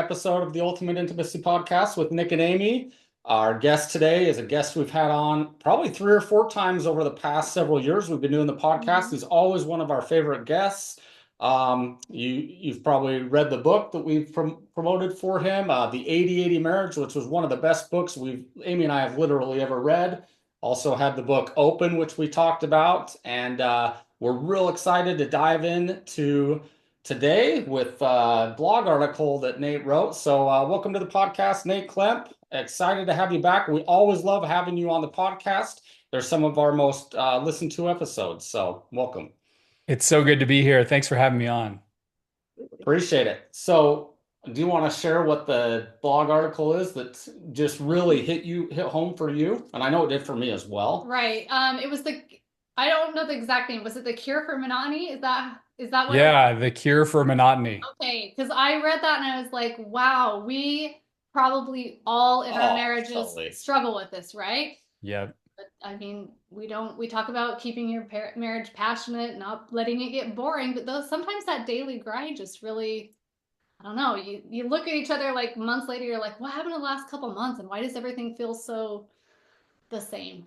episode of the Ultimate Intimacy Podcast with Nick and Amy. Our guest today is a guest we've had on probably 3 or 4 times over the past several years. We've been doing the podcast. He's always one of our favorite guests. You've probably read the book that we've promoted for him, the 80/80 Marriage, which was one of the best books Amy and I have literally ever read. Also had the book Open, which we talked about, and we're real excited to dive into today with a blog article that Nate wrote. So welcome to the podcast, Nate Klemp. Excited to have you back. We always love having you on the podcast. They're some of our most listened to episodes. So welcome. It's so good to be here. Thanks for having me on. Appreciate it. So do you want to share what the blog article is that just really hit home for you? And I know it did for me as well. Right. It was I don't know the exact name. Was it The Cure for Monotony? Is that what it was? Yeah, the cure for monotony. Okay, because I read that and I was like, wow, we probably all in our marriages totally. struggle with this, right? Yeah. But I mean, we talk about keeping your marriage passionate, not letting it get boring, but sometimes that daily grind just really, I don't know, you look at each other like months later, you're like, what happened in the last couple months and why does everything feel so the same?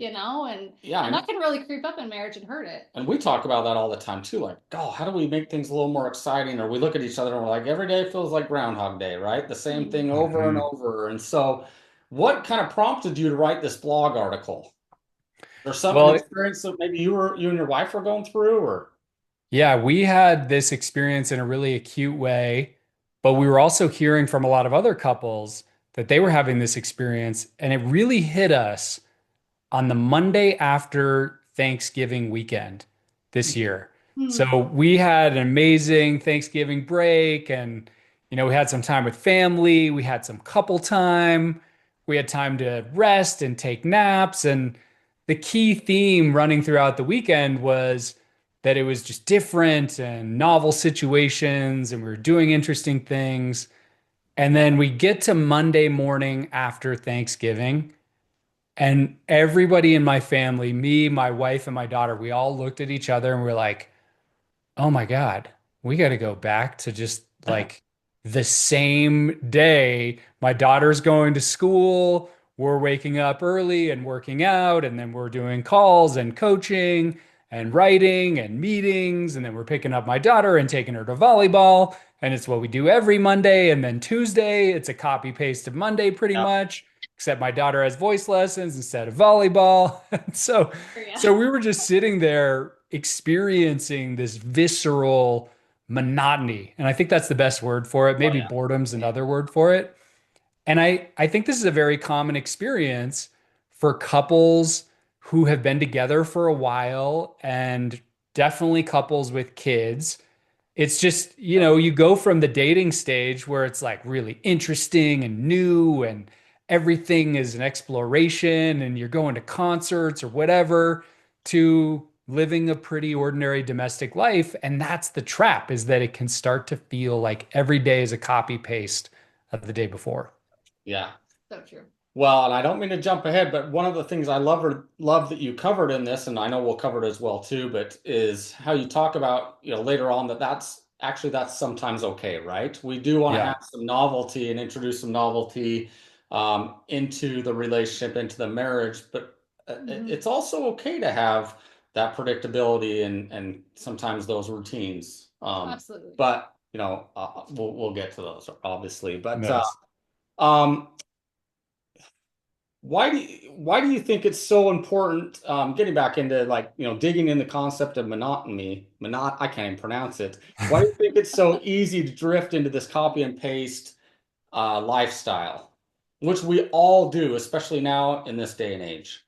And Yeah, that can really creep up in marriage and hurt it. and we talk about that all the time too. Like, oh, how do we make things a little more exciting? Or we look at each other and we're like, every day feels like Groundhog Day, right? The same thing over and Mhm. over. And so, what kind of prompted you to write this blog article? Or something Well, experience that maybe you and your wife were going through, or yeah, we had this experience in a really acute way, but we were also hearing from a lot of other couples that they were having this experience, and it really hit us on the Monday after Thanksgiving weekend this year. Hmm. So we had an amazing Thanksgiving break and we had some time with family, we had some couple time, we had time to rest and take naps and the key theme running throughout the weekend was that it was just different and novel situations and we were doing interesting things. And then we get to Monday morning after Thanksgiving and everybody in my family, me, my wife, and my daughter, we all looked at each other and we're like, oh my God, we got to go back to just like the same day. My daughter's going to school. We're waking up early and working out, and then we're doing calls and coaching and writing and meetings. And then we're picking up my daughter and taking her to volleyball. And it's what we do every Monday. And then Tuesday, it's a copy paste of Monday pretty yeah, much, except my daughter has voice lessons instead of volleyball. So, Yeah. so we were just sitting there experiencing this visceral monotony. And I think that's the best word for it. oh Maybe yeah, boredom's another word for it. And I think this is a very common experience for couples who have been together for a while and definitely couples with kids. It's just, you go from the dating stage where it's like really interesting and new and everything is an exploration and you're going to concerts or whatever to living a pretty ordinary domestic life. And that's the trap is that it can start to feel like every day is a copy paste of the day before. yeah. So true. Well, and I don't mean to jump ahead, but one of the things I love that you covered in this, and I know we'll cover it as well too, but is how you talk about, later on that's sometimes okay, right? We do want to Yeah. have some novelty and introduce some novelty into the relationship, into the marriage, but Hmm. it's also okay to have that predictability and sometimes those routines. Absolutely. But we'll get to those obviously, but Nice. um. Why do you think it's so important? Getting back into digging in the concept of monotony, I can't even pronounce it. Why do you think it's so easy to drift into this copy and paste lifestyle, which we all do, especially now in this day and age?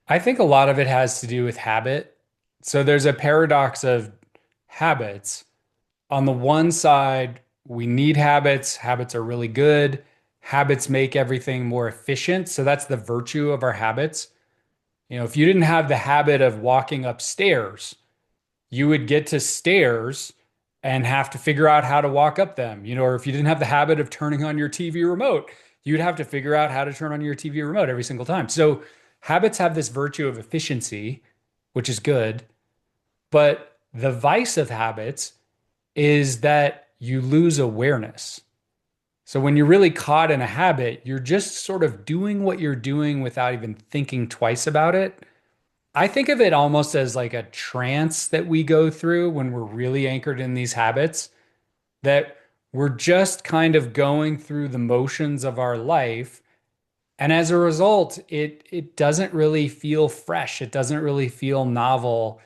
I think a lot of it has to do with habit. So there's a paradox of habits. On the one side, we need habits. Habits are really good. Habits make everything more efficient. So that's the virtue of our habits. If you didn't have the habit of walking upstairs, you would get to stairs and have to figure out how to walk up them. Or if you didn't have the habit of turning on your TV remote, you'd have to figure out how to turn on your TV remote every single time. So habits have this virtue of efficiency, which is good. But the vice of habits is that you lose awareness. So when you're really caught in a habit, you're just sort of doing what you're doing without even thinking twice about it. I think of it almost as like a trance that we go through when we're really anchored in these habits, that we're just kind of going through the motions of our life. And as a result, it doesn't really feel fresh. It doesn't really feel novel.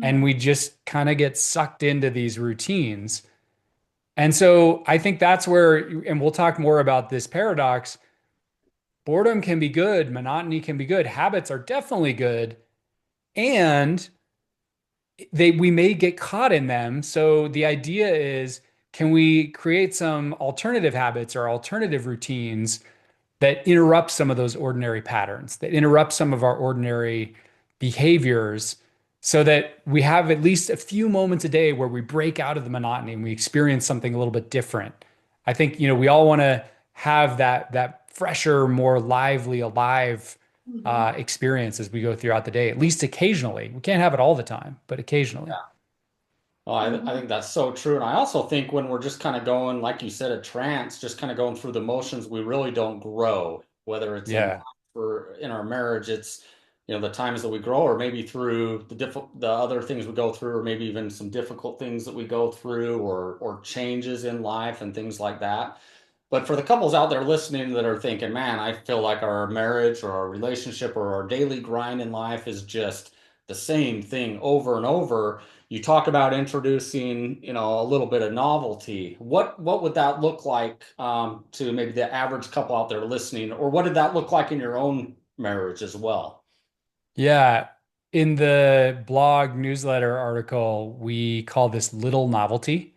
And we just kind of get sucked into these routines. And so I think that's where, and we'll talk more about this paradox. Boredom can be good, monotony can be good, habits are definitely good, and we may get caught in them. So the idea is, can we create some alternative habits or alternative routines that interrupt some of those ordinary patterns, that interrupt some of our ordinary behaviors, so that we have at least a few moments a day where we break out of the monotony and we experience something a little bit different. I think, we all want to have that fresher, more lively, alive experience as we go throughout the day, at least occasionally. We can't have it all the time, but occasionally. Yeah. Well, I think that's so true. And I also think when we're just kind of going, like you said, a trance, just kind of going through the motions, we really don't grow, whether it's in Yeah. or in our marriage, it's, the times that we grow, or maybe through the other things we go through, or maybe even some difficult things that we go through, or changes in life and things like that. But for the couples out there listening that are thinking, man, I feel like our marriage or our relationship or our daily grind in life is just the same thing over and over. You talk about introducing, a little bit of novelty. What would that look like to maybe the average couple out there listening, or what did that look like in your own marriage as well? Yeah. In the blog newsletter article, we call this little novelty.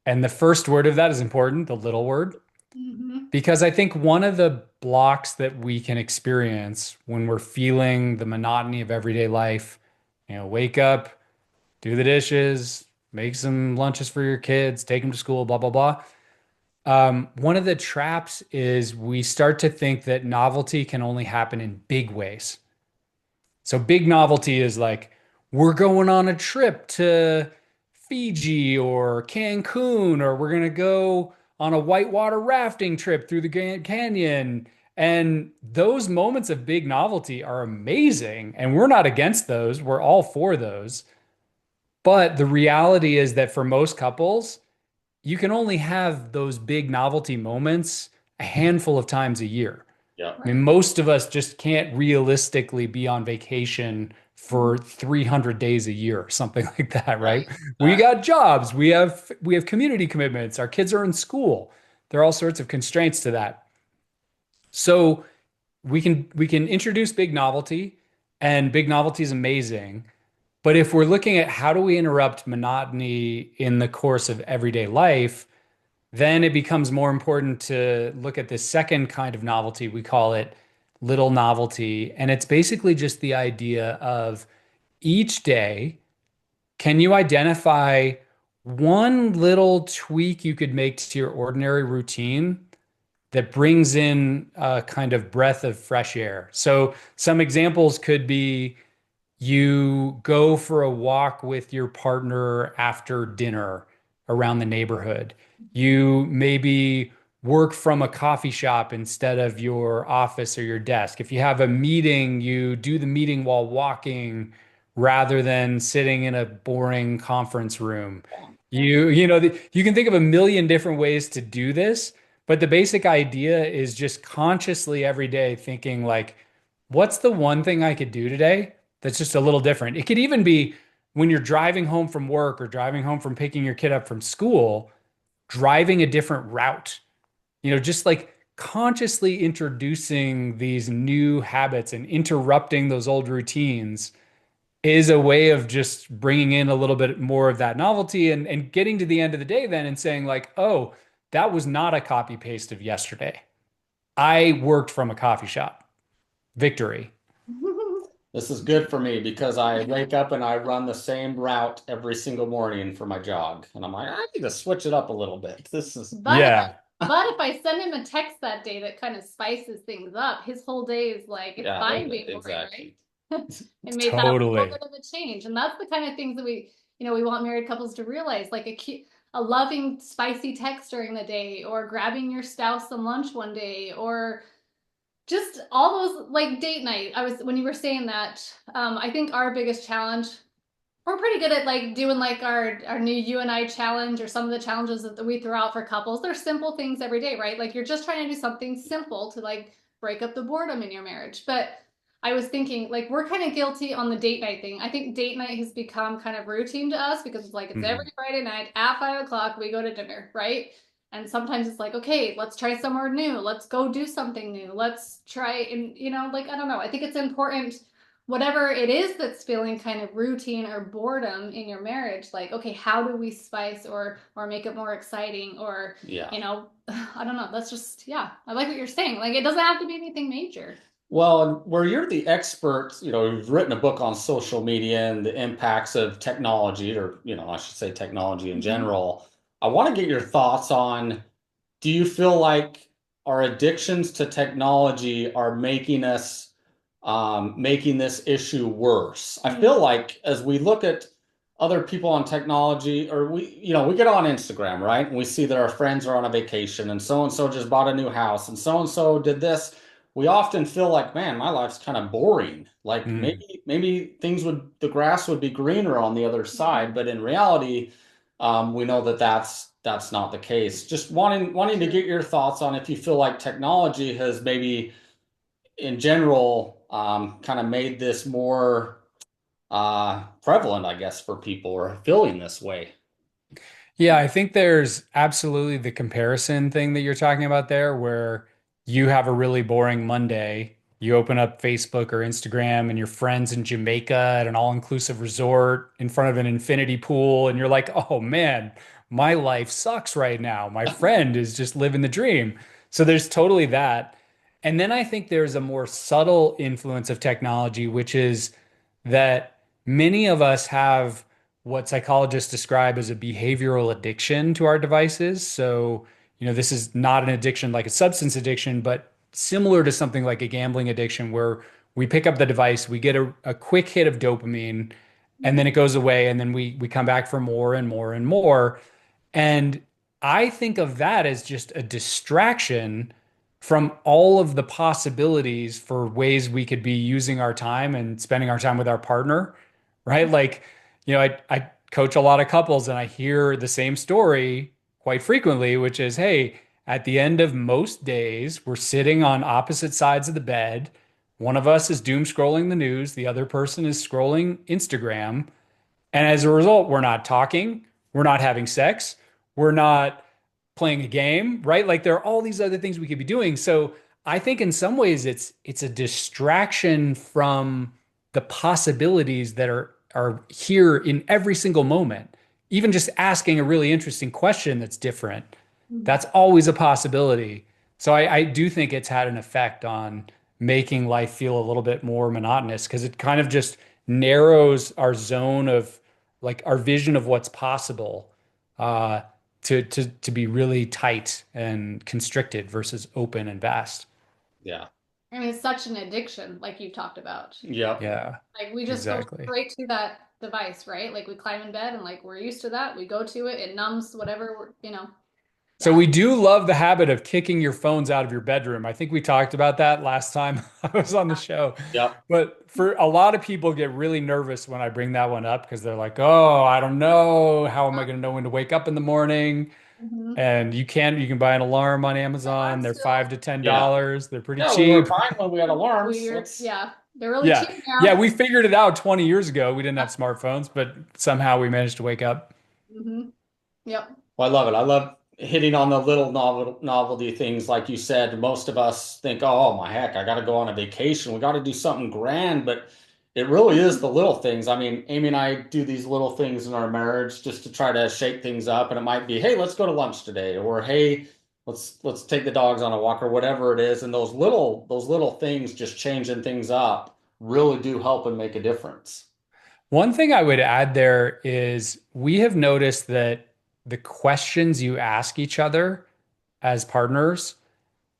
And the first word of that is important, the little word, Mm-hmm. because I think one of the blocks that we can experience when we're feeling the monotony of everyday life, wake up, do the dishes, make some lunches for your kids, take them to school, blah, blah, blah. One of the traps is we start to think that novelty can only happen in big ways. So big novelty is like, we're going on a trip to Fiji or Cancun, or we're going to go on a whitewater rafting trip through the Grand Canyon. And those moments of big novelty are amazing. And we're not against those. We're all for those. But the reality is that for most couples, you can only have those big novelty moments a handful of times a year. Yeah. I mean, most of us just can't realistically be on vacation for 300 days a year, something like that, right? We got jobs, we have community commitments, our kids are in school. There are all sorts of constraints to that. So we can introduce big novelty, and big novelty is amazing. But if we're looking at how do we interrupt monotony in the course of everyday life, then it becomes more important to look at this second kind of novelty. We call it little novelty. And it's basically just the idea of each day, can you identify one little tweak you could make to your ordinary routine that brings in a kind of breath of fresh air? So some examples could be, you go for a walk with your partner after dinner around the neighborhood. You maybe work from a coffee shop instead of your office or your desk. If you have a meeting, you do the meeting while walking rather than sitting in a boring conference room. You can think of a million different ways to do this, but the basic idea is just consciously every day thinking like, what's the one thing I could do today that's just a little different? It could even be when you're driving home from work or driving home from picking your kid up from school, driving a different route. Just like consciously introducing these new habits and interrupting those old routines is a way of just bringing in a little bit more of that novelty, and getting to the end of the day then and saying like, oh, that was not a copy paste of yesterday. I worked from a coffee shop. Victory. This is good for me because I wake up and I run the same route every single morning for my jog. And I'm like, I need to switch it up a little bit. This is Yeah. But if I send him a text that day that kind of spices things up, his whole day is like, it's fine being boring, exactly. right? It made that a Totally. little bit of a change. And that's the kind of things that we want married couples to realize. Like a loving, spicy text during the day, or grabbing your spouse some lunch one day, or just all those like date night. When you were saying that, I think our biggest challenge, we're pretty good at like doing like our new you and I challenge, or some of the challenges that we throw out for couples. They're simple things every day, right? Like you're just trying to do something simple to like break up the boredom in your marriage. But I was thinking like we're kind of guilty on the date night thing. I think date night has become kind of routine to us because it's like it's every Friday night at 5 o'clock we go to dinner, right? And sometimes it's like, okay, let's try somewhere new. Let's go do something new. Let's try, and like I don't know. I think it's important, whatever it is that's feeling kind of routine or boredom in your marriage, like, okay, how do we spice or make it more exciting, or Yeah. I don't know. That's just, yeah, I like what you're saying. Like it doesn't have to be anything major. Well, and where you're the expert, you've written a book on social media and the impacts of technology, or, I should say technology in general. I want to get your thoughts on, do you feel like our addictions to technology are making this issue worse? I feel like as we look at other people on technology, or we get on Instagram, right? And we see that our friends are on a vacation, and so just bought a new house, and so did this. We often feel like, man, my life's kind of boring. Like maybe the grass would be greener on the other side, but in reality, we know that that's not the case. Just wanting to get your thoughts on if you feel like technology has maybe in general kind of made this more prevalent, I guess, for people, or feeling this way. Yeah, I think there's absolutely the comparison thing that you're talking about there, where you have a really boring Monday. You open up Facebook or Instagram and your friends in Jamaica at an all-inclusive resort in front of an infinity pool, and you're like, oh man, my life sucks right now. My friend is just living the dream. So there's totally that. And then I think there's a more subtle influence of technology, which is that many of us have what psychologists describe as a behavioral addiction to our devices. So, this is not an addiction like a substance addiction, but similar to something like a gambling addiction, where we pick up the device, we get a quick hit of dopamine, and then it goes away, and then we come back for more and more and more. And I think of that as just a distraction from all of the possibilities for ways we could be using our time and spending our time with our partner, right? Like, I coach a lot of couples, and I hear the same story quite frequently, which is, hey, at the end of most days, we're sitting on opposite sides of the bed. One of us is doom scrolling the news, the other person is scrolling Instagram. And as a result, we're not talking, we're not having sex, we're not playing a game, right? Like there are all these other things we could be doing. So I think in some ways it's a distraction from the possibilities that are here in every single moment. Even just asking a really interesting question that's different, that's always a possibility. So I do think it's had an effect on making life feel a little bit more monotonous, because it kind of just narrows our zone of, like, our vision of what's possible, uh, to be really tight and constricted versus open and vast. Yeah. I mean, it's such an addiction, like you talked about. Yep. Yeah, Like we just go exactly. straight to that device, right? Like we climb in bed and like we're used to that. We go to it, it numbs whatever, So yeah. we do love the habit of kicking your phones out of your bedroom. I think we talked about that last time I was on the show. Yep. But for a lot of people get really nervous when I bring that one up, because they're like, "Oh, I don't know. How am I going to know when to wake up in the morning?" Mm-hmm. And you can buy an alarm on Amazon. Alarm They're still. $5 to Yeah. $10. They're pretty Yeah, we were cheap. fine when we had alarms. Weird. Let's Yeah. They're really Yeah. cheap Yeah, now. we figured it out 20 years ago. We didn't have smartphones, but somehow we managed to wake up. Mm-hmm. Yep. Well, I love it. I love hitting on the little novelty things. Like you said, most of us think, oh my heck, I got to go on a vacation. We got to do something grand, but it really is the little things. I mean, Amy and I do these little things in our marriage just to try to shake things up. And it might be, hey, let's go to lunch today, or hey, let's take the dogs on a walk, or whatever it is. And those little things, just changing things up, really do help and make a difference. One thing I would add there is we have noticed that the questions you ask each other as partners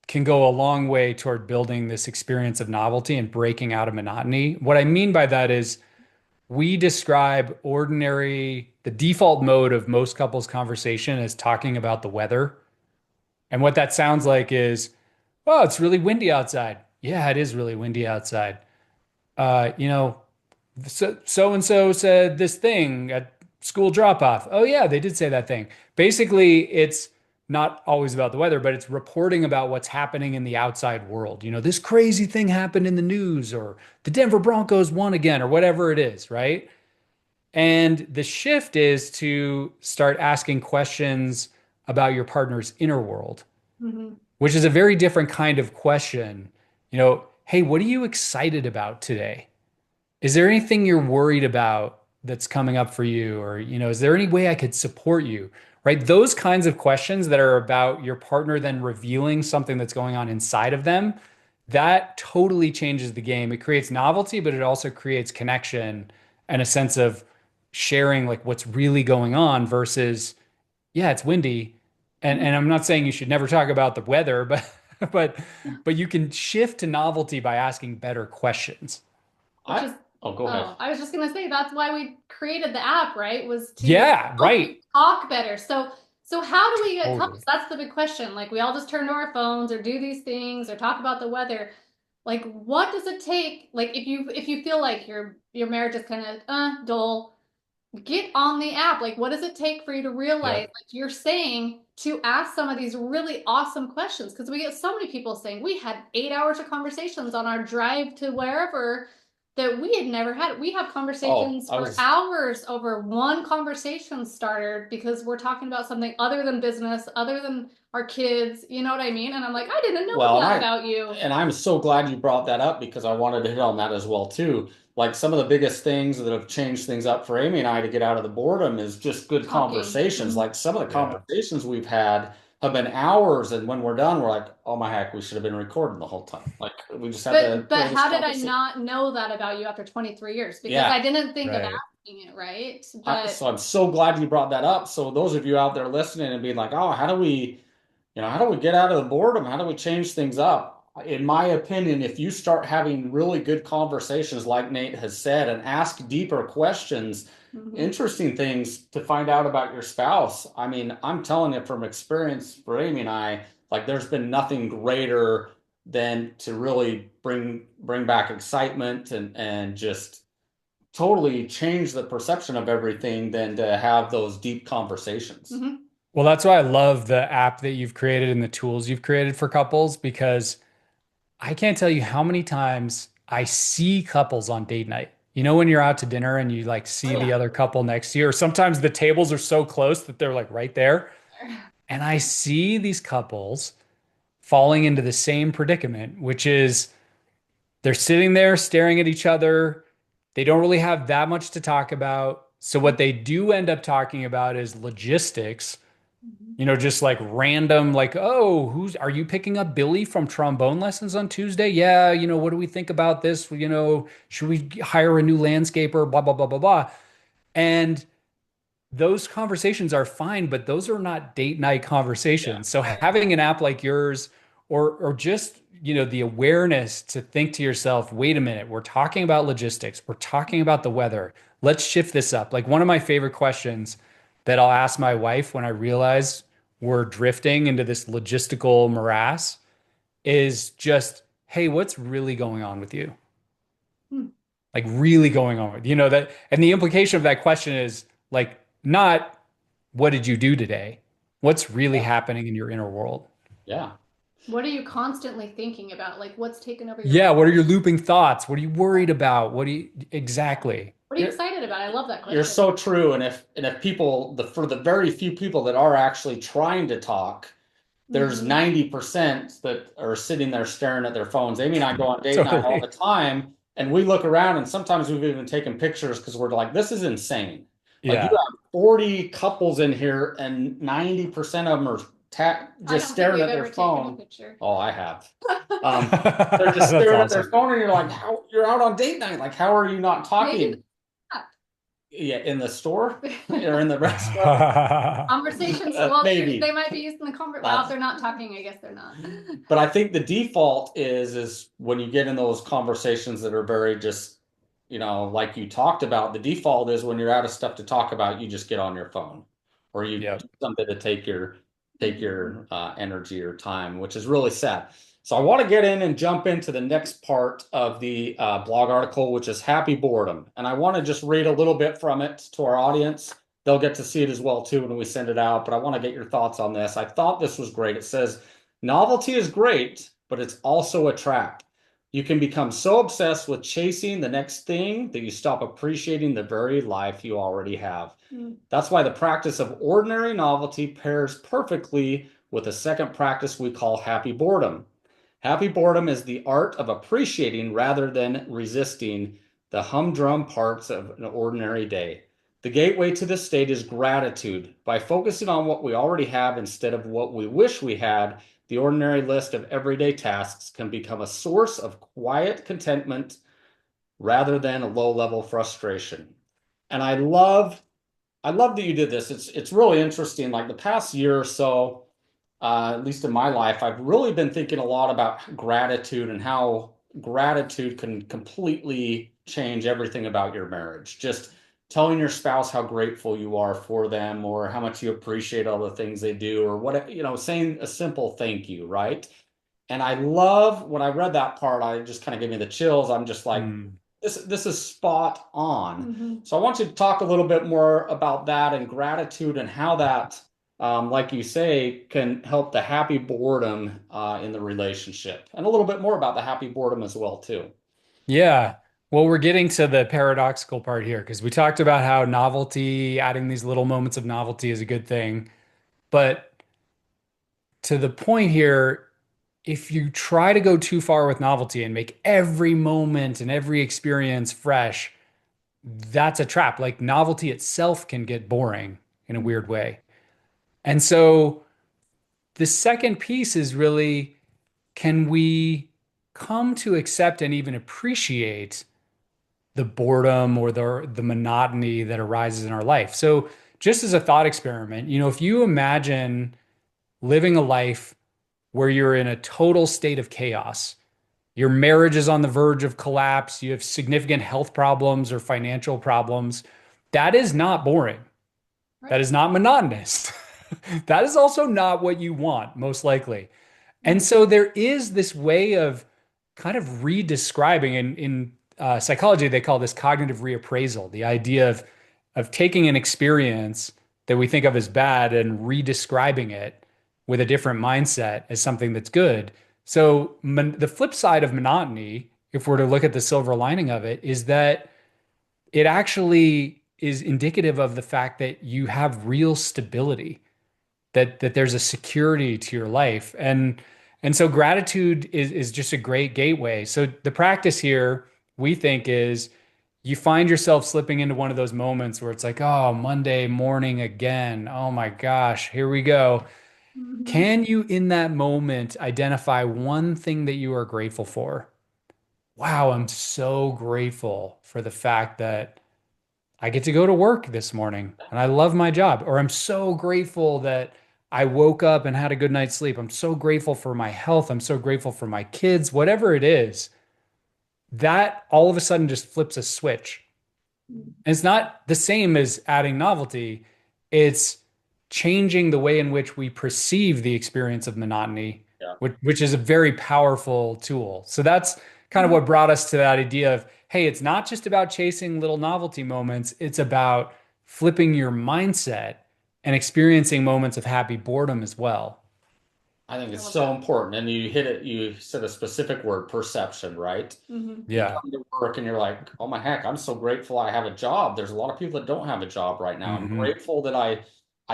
can go a long way toward building this experience of novelty and breaking out of monotony. What I mean by that is we describe ordinary the default mode of most couples conversation is talking about the weather. And what that sounds like is, oh, it's really windy outside. Yeah, it is really windy outside. You know, so and so said this thing at school drop off. Oh yeah, they did say that thing. Basically, it's not always about the weather, but it's reporting about what's happening in the outside world. You know, this crazy thing happened in the news, or the Denver Broncos won again, or whatever it is, right? And the shift is to start asking questions about your partner's inner world, Mhm. which is a very different kind of question. You know, hey, what are you excited about today? Is there anything you're worried about that's coming up for you? Or, you know, is there any way I could support you? Right? Those kinds of questions that are about your partner then revealing something that's going on inside of them, that totally changes the game. It creates novelty, but it also creates connection and a sense of sharing like what's really going on versus, yeah, it's windy. And I'm not saying you should never talk about the weather, but but but you can shift to novelty by asking better questions. Which is Oh, go ahead. I was just gonna say that's why we created the app, right? Was to Yeah, help you right. talk better. So how do we get Totally. couples? That's the big question. Like we all just turn to our phones or do these things or talk about the weather. Like what does it take? Like if you feel like your marriage is kind of dull, get on the app. Like what does it take for you to realize, Yep. like you're saying, to ask some of these really awesome questions? Because we get so many people saying we had 8 hours of conversations on our drive to wherever that we had never had. We have conversations for hours over one conversation starter because we're talking about something other than business, other than our kids. You know what I mean? And I'm like, I didn't know that about you. And I'm so glad you brought that up because I wanted to hit on that as well too. Like some of the biggest things that have changed things up for Amy and I to get out of the boredom is just good Talking. conversations. Mhm. Like some of the Yeah. conversations we've had have been hours, and when we're done, we're like, "Oh my heck, we should have been recording the whole time." Like we just had to. But how did I not know that about you after 23 years? Because Yeah. I didn't think of Right. asking it, right? But So I'm so glad you brought that up. So those of you out there listening and being like, "Oh, how do we?" How do we get out of the boredom? How do we change things up? In my opinion, if you start having really good conversations, like Nate has said, and ask deeper questions, interesting things to find out about your spouse. I mean, I'm telling you from experience for Amy and I, like there's been nothing greater than to really bring back excitement and just totally change the perception of everything than to have those deep conversations. Mhm. Well, that's why I love the app that you've created and the tools you've created for couples because I can't tell you how many times I see couples on date night. You know, when you're out to dinner and you like see the other couple next to you, or sometimes the tables are so close that they're like right there. And I see these couples falling into the same predicament, which is they're sitting there staring at each other. They don't really have that much to talk about. So what they do end up talking about is logistics, you know, just like random, like, oh, are you picking up Billy from trombone lessons on Tuesday? Yeah, you know, what do we think about this? You know, should we hire a new landscaper? Blah, blah, blah, blah, blah. And those conversations are fine, but those are not date night conversations. So having an app like yours or just, you know, the awareness to think to yourself, wait a minute, we're talking about logistics, we're talking about the weather. Let's shift this up. Like one of my favorite questions that I'll ask my wife when I realize we're drifting into this logistical morass is just, hey, what's really going on with you? Like really going on with, you know, that, and the implication of that question is like, not what did you do today? What's really happening in your inner world? Yeah. What are you constantly thinking about? Like what's taken over your Yeah, mind? what are your looping thoughts? What are you worried about? What do you exactly? What are you excited about? I love that question. You're so true. And if people for the very few people that are actually trying to talk, there's 90% that are sitting there staring at their phones. Amy and I go on date night all the time, and we look around, and sometimes we've even taken pictures because we're like, this is insane. Like you Yeah. have 40 couples in here, and 90% of them are just staring at their phone. Oh, I have. They're just That's staring at their awesome. phone, and you're like, how you're out on date night? Like, how are you not talking? Maybe Yeah, in the store or in the restaurant. conversations. Well, Maybe. they might be using the conversation. Well, if they're not talking, I guess they're not. But I think the default is when you get in those conversations that are very just, like you talked about, the default is when you're out of stuff to talk about, you just get on your phone or you Yep. do something to take your energy or time, which is really sad. So I want to get in and jump into the next part of the blog article, which is happy boredom. And I want to just read a little bit from it to our audience. They'll get to see it as well too when we send it out, but I want to get your thoughts on this. I thought this was great. It says, novelty is great, but it's also a trap. You can become so obsessed with chasing the next thing that you stop appreciating the very life you already have. That's why the practice of ordinary novelty pairs perfectly with a second practice we call happy boredom. Happy boredom is the art of appreciating rather than resisting the humdrum parts of an ordinary day. The gateway to this state is gratitude. By focusing on what we already have instead of what we wish we had, the ordinary list of everyday tasks can become a source of quiet contentment rather than a low-level frustration. And I love that you did this. It's really interesting. Like the past year or so, at least in my life, I've really been thinking a lot about gratitude and how gratitude can completely change everything about your marriage. Just telling your spouse how grateful you are for them or how much you appreciate all the things they do or what, saying a simple thank you, right? And I love when I read that part, I just kind of gave me the chills. I'm just like, this is spot on. So I want you to talk a little bit more about that and gratitude and how that, like you say, can help the happy boredom in the relationship, and a little bit more about the happy boredom as well too. Yeah. Well, we're getting to the paradoxical part here because we talked about how novelty, adding these little moments of novelty is a good thing. But to the point here, if you try to go too far with novelty and make every moment and every experience fresh, that's a trap. Like novelty itself can get boring in a weird way. And so the second piece is really, can we come to accept and even appreciate the boredom or the monotony that arises in our life? So just as a thought experiment, if you imagine living a life where you're in a total state of chaos, your marriage is on the verge of collapse, you have significant health problems or financial problems, that is not boring. That is not monotonous. That is also not what you want, most likely. And so there is this way of kind of redescribing, in psychology, they call this cognitive reappraisal, the idea of taking an experience that we think of as bad and redescribing it with a different mindset as something that's good. So the flip side of monotony, if we're to look at the silver lining of it, is that it actually is indicative of the fact that you have real stability, that there's a security to your life. And so gratitude is just a great gateway. So the practice here, we think, is you find yourself slipping into one of those moments where it's like, oh, Monday morning again. Oh my gosh, here we go. Can you, in that moment, identify one thing that you are grateful for? Wow, I'm so grateful for the fact that I get to go to work this morning and I love my job. Or I'm so grateful that I woke up and had a good night's sleep. I'm so grateful for my health. I'm so grateful for my kids, whatever it is. That all of a sudden just flips a switch. And it's not the same as adding novelty. It's changing the way in which we perceive the experience of monotony, Yeah. which is a very powerful tool. So that's kind of what brought us to that idea of, hey, it's not just about chasing little novelty moments. It's about flipping your mindset and experiencing moments of happy boredom as well. I think it's so important. And you hit it, you said a specific word, perception, right? You Yeah. come to work and you're like, oh my heck, I'm so grateful I have a job. There's a lot of people that don't have a job right now. I'm Hmm. grateful that I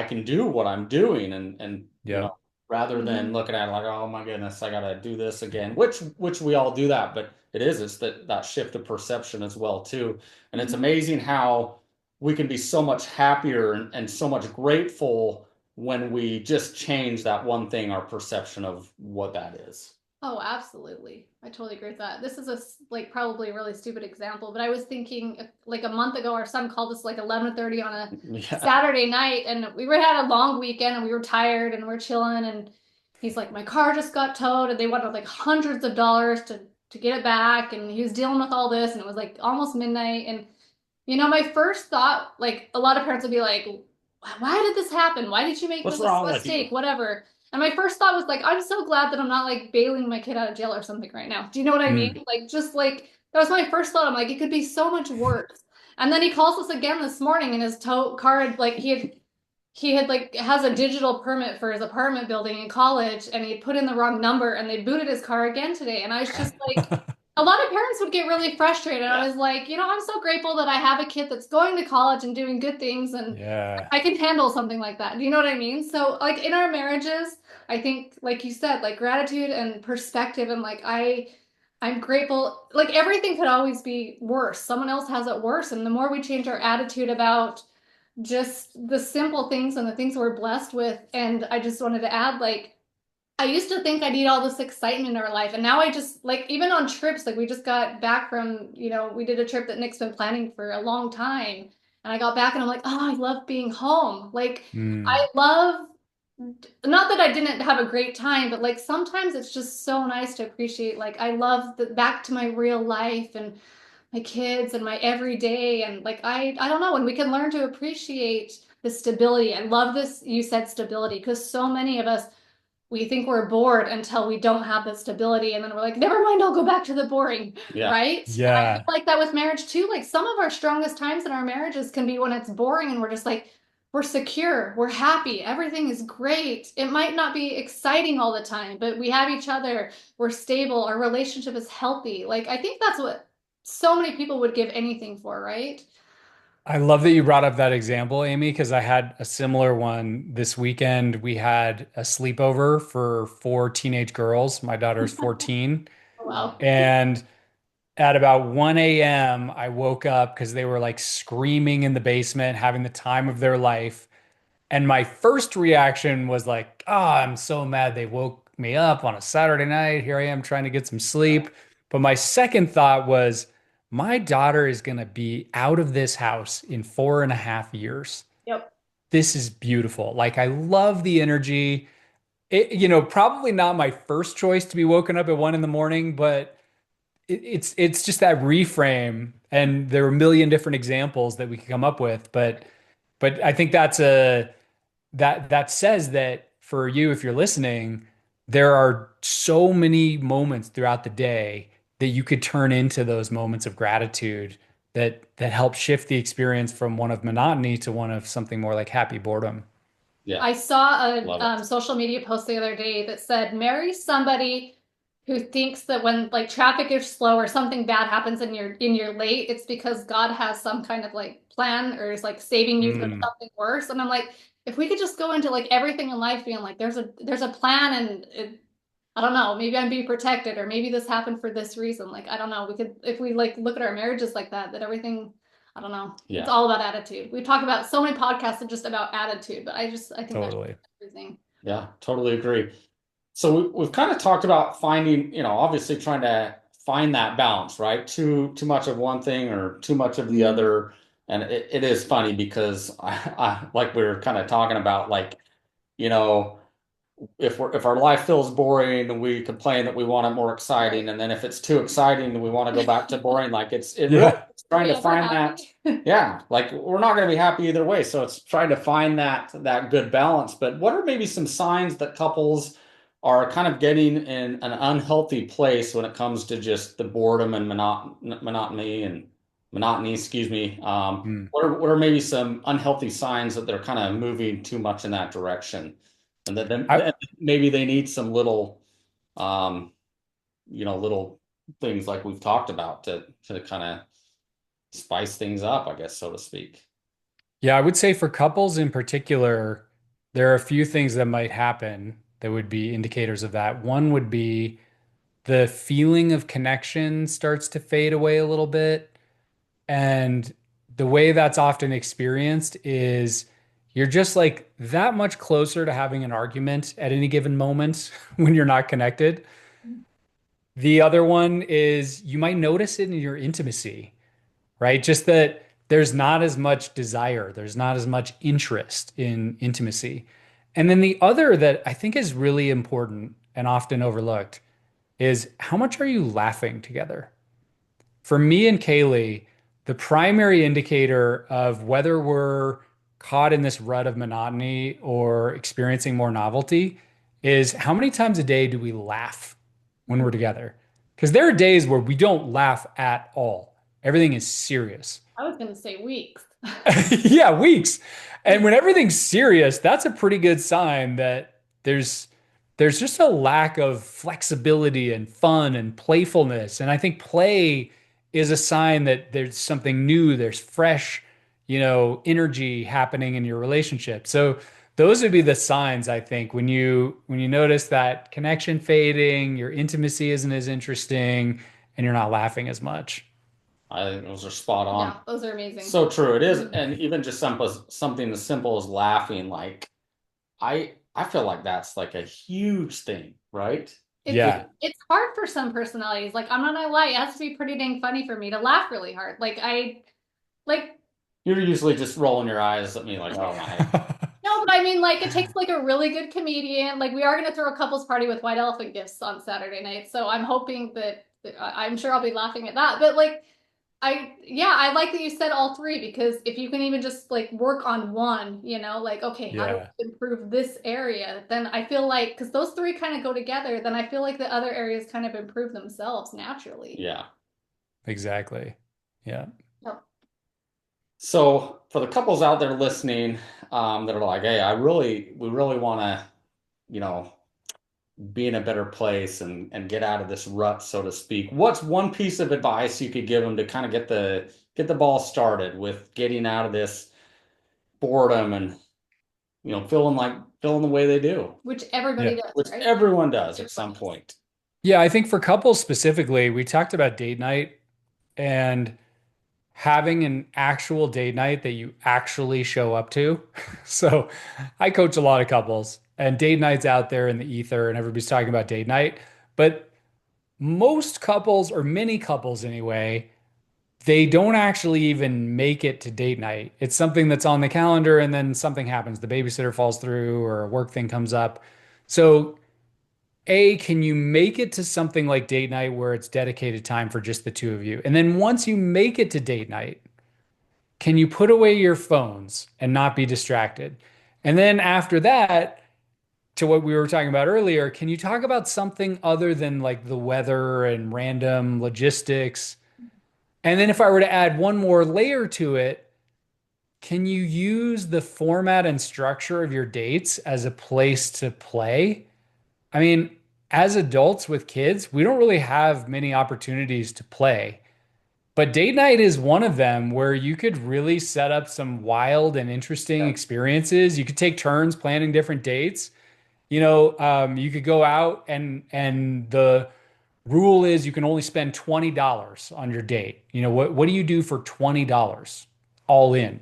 can do what I'm doing and Yep. rather than looking at it like, oh my goodness, I gotta do this again, which we all do that, but it's that shift of perception as well too. And it's amazing how we can be so much happier and so much grateful when we just change that one thing, our perception of what that is. Oh, absolutely. I totally agree with that. This is like probably a really stupid example, but I was thinking like a month ago, our son called us like 11:30 on a Saturday night, and we had a long weekend and we were tired and we're chilling, and he's like, my car just got towed and they wanted like hundreds of dollars to to get it back, and he was dealing with all this, and it was like almost midnight. And my first thought, like a lot of parents would be like, why did this happen? Why did you make What's this wrong with you? mistake? Whatever. And my first thought was like, I'm so glad that I'm not like bailing my kid out of jail or something right now. Do you know what I mean? Mm. Like, just like that was my first thought. I'm like, it could be so much worse. And then he calls us again this morning, and his tow card, like he had like has a digital permit for his apartment building in college, and he put in the wrong number, and they booted his car again today. And I was just like, a lot of parents would get really frustrated. Yeah. I was like, I'm so grateful that I have a kid that's going to college and doing good things, and Yeah. I can handle something like that. Do you know what I mean? So like in our marriages, I think like you said, like gratitude and perspective, and like I'm grateful. Like everything could always be worse. Someone else has it worse, and the more we change our attitude about just the simple things and the things we're blessed with. And I just wanted to add, like, I used to think I need all this excitement in our life. And now I just like, even on trips, like we just got back from, we did a trip that Nick's been planning for a long time. And I got back and I'm like, oh, I love being home. Like, Mm. I love, not that I didn't have a great time, but like sometimes it's just so nice to appreciate. Like, I love the back to my real life and my kids and my everyday. And like, I don't know, when we can learn to appreciate the stability. I love this. You said stability, because so many of us, we think we're bored until we don't have the stability, and then we're like, never mind, I'll go back to the boring. Yeah. Right? And I feel Yeah. like that with marriage too. Like some of our strongest times in our marriages can be when it's boring and we're just like, we're secure, we're happy, everything is great. It might not be exciting all the time, but we have each other, we're stable, our relationship is healthy. Like I think that's what so many people would give anything for, right? I love that you brought up that example, Amy, because I had a similar one this weekend. We had a sleepover for four teenage girls. My daughter's 14. Oh, wow. And at about 1 a.m., I woke up because they were like screaming in the basement, having the time of their life. And my first reaction was like, oh, I'm so mad they woke me up on a Saturday night. Here I am trying to get some sleep. But my second thought was, my daughter is going to be out of this house in 4.5 years. Yep. This is beautiful. Like, I love the energy. Probably not my first choice to be woken up at 1 in the morning, but it's just that reframe. And there are a million different examples that we could come up with. But I think that says that for you, if you're listening, there are so many moments throughout the day that you could turn into those moments of gratitude that help shift the experience from one of monotony to one of something more like happy boredom. Yeah. I saw a Love it. social media post the other day that said, marry somebody who thinks that when like traffic is slow or something bad happens and you're late, it's because God has some kind of like plan or is like saving you from Mm, something worse. And I'm like, if we could just go into like everything in life being like, there's a plan, and I don't know, maybe I'm being protected, or maybe this happened for this reason. Like, I don't know. We could, if we like look at our marriages like that everything, I don't know. It's Yeah. all about attitude. We talk about so many podcasts are just about attitude, but I think that's totally. everything. Yeah. Totally agree. So we've kind of talked about finding, obviously trying to find that balance, right? Too much of one thing or too much of the other. And it is funny because I like we were kind of talking about, like, you know, if our life feels boring, we complain that we want it more Right. exciting, and then if it's too exciting, we want to go back to boring. Like it really Yeah. is Are trying we to ever find that. happy? Yeah, like we're not going to be happy either way. So it's trying to find that good balance. But what are maybe some signs that couples are kind of getting in an unhealthy place when it comes to just the boredom and monotony, excuse me. Mm. What are maybe some unhealthy signs that they're kind of moving too much in that direction? And I, that maybe they need some um, little things like we've talked about to kind of spice things up, I guess, so to speak. yeah, I would say for couples in particular, there are a few things that might happen that would be indicators of that. One would be the feeling of connection starts to fade away a little bit. And the way that's often experienced is you're just like that much closer to having an argument at any given moment when you're not connected. The other one is you might notice it in your intimacy, right? Just that there's not as much desire, there's not as much interest in intimacy. And then the other that I think is really important and often overlooked is how much are you laughing together? For me and Kaylee, the primary indicator of whether we're caught in this rut of monotony or experiencing more novelty is how many times a day do we laugh when we're together? Because there are days where we don't laugh at all. Everything is serious. I was going to say weeks. Yeah, weeks. And when everything's serious, that's a pretty good sign that there's just a lack of flexibility and fun and playfulness. And I think play is a sign that there's something new, there's fresh, energy happening in your relationship. So those would be the signs, I think, when you notice that connection fading, your intimacy isn't as interesting, and you're not laughing as much. I think those are spot on. Yeah, those are amazing. So true. It is, and even just something as simple as laughing, like I feel like that's like a huge thing, right? Yeah. It's hard for some personalities. Like I'm not gonna lie, it has to be pretty dang funny for me to laugh really hard. Like You're usually just rolling your eyes at me like, oh my. no, but I mean like it takes like a really good comedian. Like we are gonna throw a couples party with white elephant gifts on Saturday night, so I'm hoping that I'm sure I'll be laughing at that. But like I like that you said all three because if you can even just like work on one, like, okay, how do Yeah. we improve this area? Then I feel like, because those three kind of go together, then I feel like the other areas kind of improve themselves naturally. Yeah. Exactly. Yeah. Yep. So for the couples out there listening, that are like, hey, we really want to, you know, be in a better place and get out of this rut, so to speak. What's one piece of advice you could give them to kind of get the ball started with getting out of this boredom and feeling the way they do, Which everybody does, which right? everyone does at some Everyone does. point. Yeah, I think for couples specifically, we talked about date night and having an actual date night that you actually show up to. So I coach a lot of couples and date nights out there in the ether and everybody's talking about date night. But most couples, or many couples anyway, they don't actually even make it to date night. It's something that's on the calendar and then something happens. The babysitter falls through or a work thing comes up. So A, can you make it to something like date night where it's dedicated time for just the two of you? And then once you make it to date night, can you put away your phones and not be distracted? And then after that, to what we were talking about earlier, can you talk about something other than like the weather and random logistics? And then if I were to add one more layer to it, can you use the format and structure of your dates as a place to play? I mean, as adults with kids, we don't really have many opportunities to play. But date night is one of them where you could really set up some wild and interesting Yeah. experiences. You could take turns planning different dates. You could go out and the rule is you can only spend $20 on your date. What do you do for $20 all in?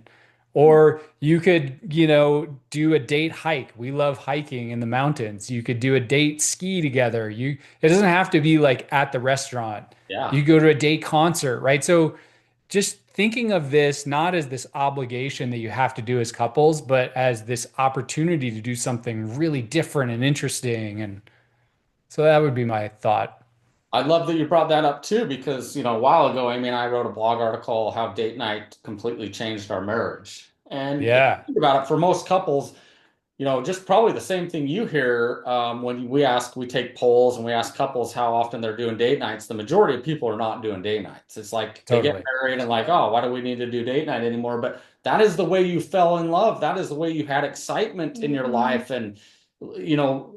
Or you could, do a date hike. We love hiking in the mountains. You could do a date ski together. It doesn't have to be like at the restaurant. Yeah. You go to a date concert, right? So just thinking of this not as this obligation that you have to do as couples, but as this opportunity to do something really different and interesting. And so that would be my thought. I love that you brought that up too, because a while ago, I mean, I wrote a blog article how date night completely changed our marriage. And if you Yeah, think about it, for most couples, just probably the same thing you hear when we take polls and we ask couples how often they're doing date nights. The majority of people are not doing date nights. It's like they get totally. married and like, oh, why do we need to do date night anymore? But that is the way you fell in love. That is the way you had excitement in your Mhm. life. And,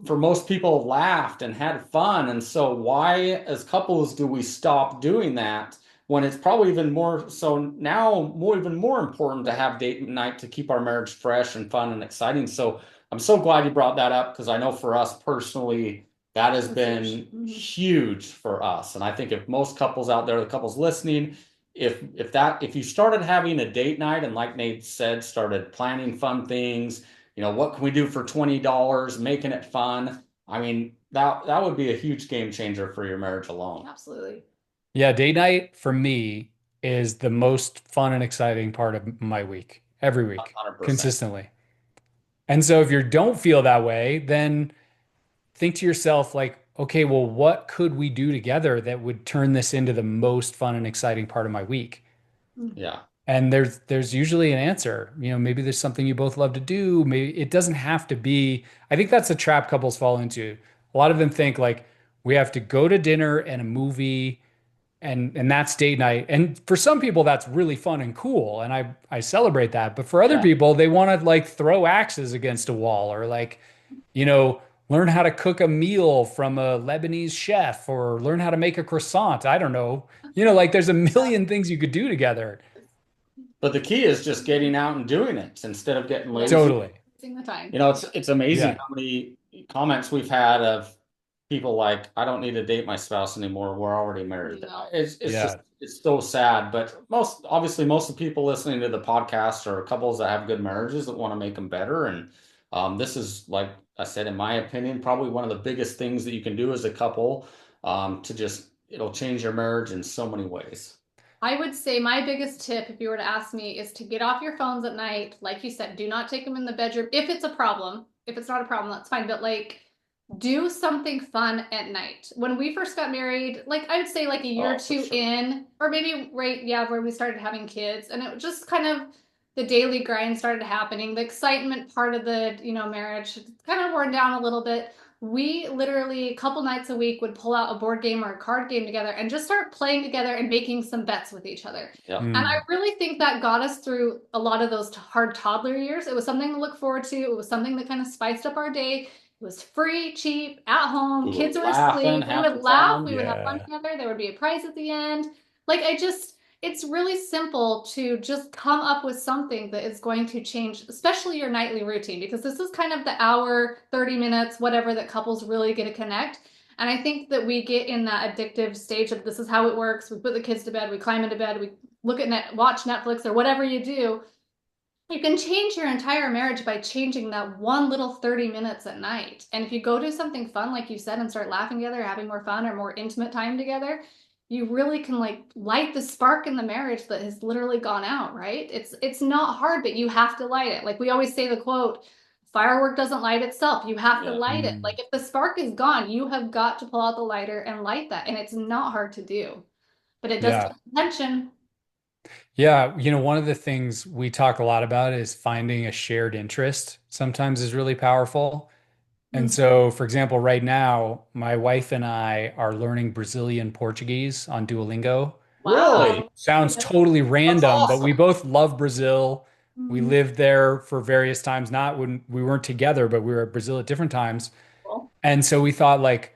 for most people laughed and had fun. And so why as couples do we stop doing that? When it's probably even more so now, even more important to have date night to keep our marriage fresh and fun and exciting. So I'm so glad you brought that up because I know for us personally, that has That's huge. been Mhm. huge for us. And I think if most couples out there, the couples listening, if you started having a date night and like Nate said, started planning fun things, what can we do for $20, making it fun? I mean, that would be a huge game changer for your marriage alone. Absolutely. Yeah, date night for me is the most fun and exciting part of my week, every week, 100%. consistently. And so if you don't feel that way, then think to yourself, like, okay, well, what could we do together that would turn this into the most fun and exciting part of my week? Mm. Yeah. And there's usually an answer. Maybe there's something you both love to do. Maybe it doesn't have to be. I think that's a trap couples fall into. A lot of them think like we have to go to dinner and a movie and that's date night. And for some people that's really fun and cool and I celebrate that. But for other Yeah. people they want to like throw axes against a wall or like, you know, learn how to cook a meal from a Lebanese chef or learn how to make a croissant. I don't know. Like there's a million things you could do together. But the key is just getting out and doing it instead of getting Yeah. lazy. Totally. Using the time. It's amazing Yeah. how many comments we've had of people like, I don't need to date my spouse anymore. We're already married. No. It's just Yeah. it's so sad. But most of the people listening to the podcast are couples that have good marriages that want to make them better. And this is, like I said, in my opinion, probably one of the biggest things that you can do as a couple, to just it'll change your marriage in so many ways. I would say my biggest tip, if you were to ask me, is to get off your phones at night. Like you said, do not take them in the bedroom if it's a problem. If it's not a problem, that's fine. But like, do something fun at night. When we first got married, like I would say like a year Oh, or for two sure. in, or maybe right, yeah, where we started having kids, and it was just kind of the daily grind started happening. The excitement part of the, marriage kind of worn down a little bit. We literally a couple nights a week would pull out a board game or a card game together and just start playing together and making some bets with each other. Yeah. And I Mm. really think that got us through a lot of those hard toddler years. It was something to look forward to. It was something that kind of spiced up our day. It was free, cheap, at home. We were Kids were laughing asleep. We half the would laugh. time. We would have fun Yeah. together. There would be a prize at the end. Like it's really simple to just come up with something that is going to change, especially your nightly routine, because this is kind of the hour, 30 minutes, whatever that couples really get to connect. And I think that we get in that addictive stage of this is how it works. We put the kids to bed, we climb into bed, we look at watch Netflix or whatever you do. You can change your entire marriage by changing that one little 30 minutes at night. And if you go do something fun, like you said, and start laughing together, having more fun or more intimate time together, you really can like light the spark in the marriage that has literally gone out, right? It's not hard, but you have to light it. Like we always say the quote, firework doesn't light itself. You have to Yeah. light it. Mm. Like if the spark is gone, you have got to pull out the lighter and light that. And it's not hard to do. But it does take Yeah. attention. Yeah. One of the things we talk a lot about is finding a shared interest sometimes is really powerful. And Mm. so, for example, right now, my wife and I are learning Brazilian Portuguese on Duolingo. Really? Wow. Sounds totally That's random, but we awesome. both love Brazil. We Mhm. lived there for various times, not when we weren't together, but we were at Brazil at different times. Cool. And so we thought, like,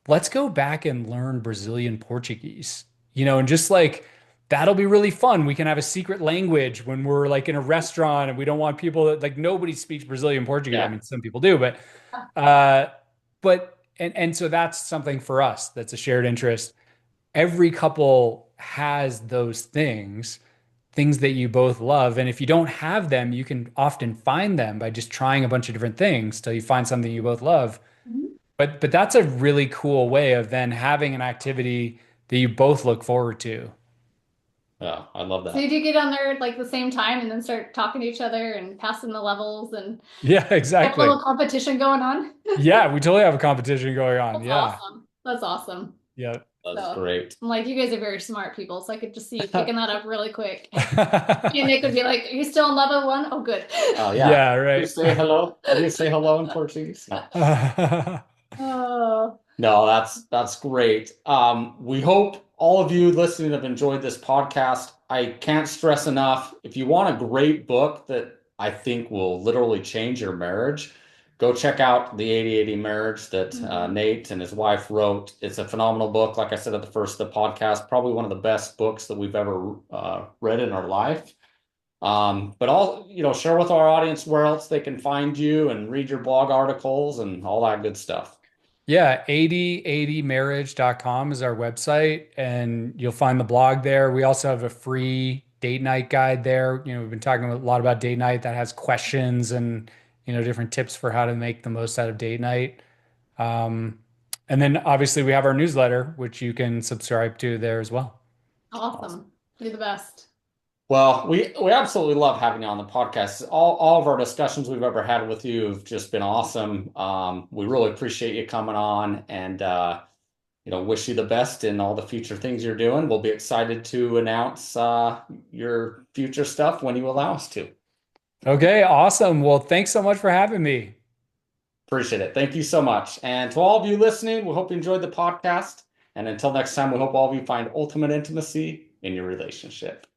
let's go back and learn Brazilian Portuguese, and just like that'll be really fun. We can have a secret language when we're like in a restaurant and we don't want people that like nobody speaks Brazilian Portuguese. I Yeah. mean, some people do, uh, and so that's something for us that's a shared interest. Every couple has those things that you both love. And if you don't have them, you can often find them by just trying a bunch of different things till you find something you both love. Mhm. But that's a really cool way of then having an activity that you both look forward to. Yeah. I love So that. did you get on there at like the same time and then start talking to each other and passing the levels and Yeah, have a little exactly. competition going on? Yeah, we totally have a competition going on. That's Yeah. awesome. That's awesome. Yeah. That's So great. I'm like, you guys are very smart people, so I could just see you picking that up really quick. Yeah, And Nick would be like, "Are you still in love with one? Oh, good." Oh yeah. You right. say hello. How do you say hello in Portuguese? No. Oh, No, that's great. We hope all of you listening have enjoyed this podcast. I can't stress enough, if you want a great book that I think will literally change your marriage, go check out The 80/80 Marriage that mhm. Nate and his wife wrote. It's a phenomenal book. Like I said at the first of the podcast, probably one of the best books that we've ever read in our life. But share with our audience where else they can find you and read your blog articles and all that good stuff. Yeah, 8080marriage.com is our website, and you'll find the blog there. We also have a free date night guide there. We've been talking a lot about date night that has questions and, different tips for how to make the most out of date night. Um, and then obviously we have our newsletter, which you can subscribe to there as well. Awesome. Awesome. You're the best. Well, we absolutely love having you on the podcast. All of our discussions we've ever had with you have just been awesome. We really appreciate you coming on, and wish you the best in all the future things you're doing. We'll be excited to announce your future stuff when you allow us to. Okay, awesome. Well, thanks so much for having me. Appreciate it. Thank you so much. And to all of you listening, we hope you enjoyed the podcast. And until next time, we hope all of you find ultimate intimacy in your relationship.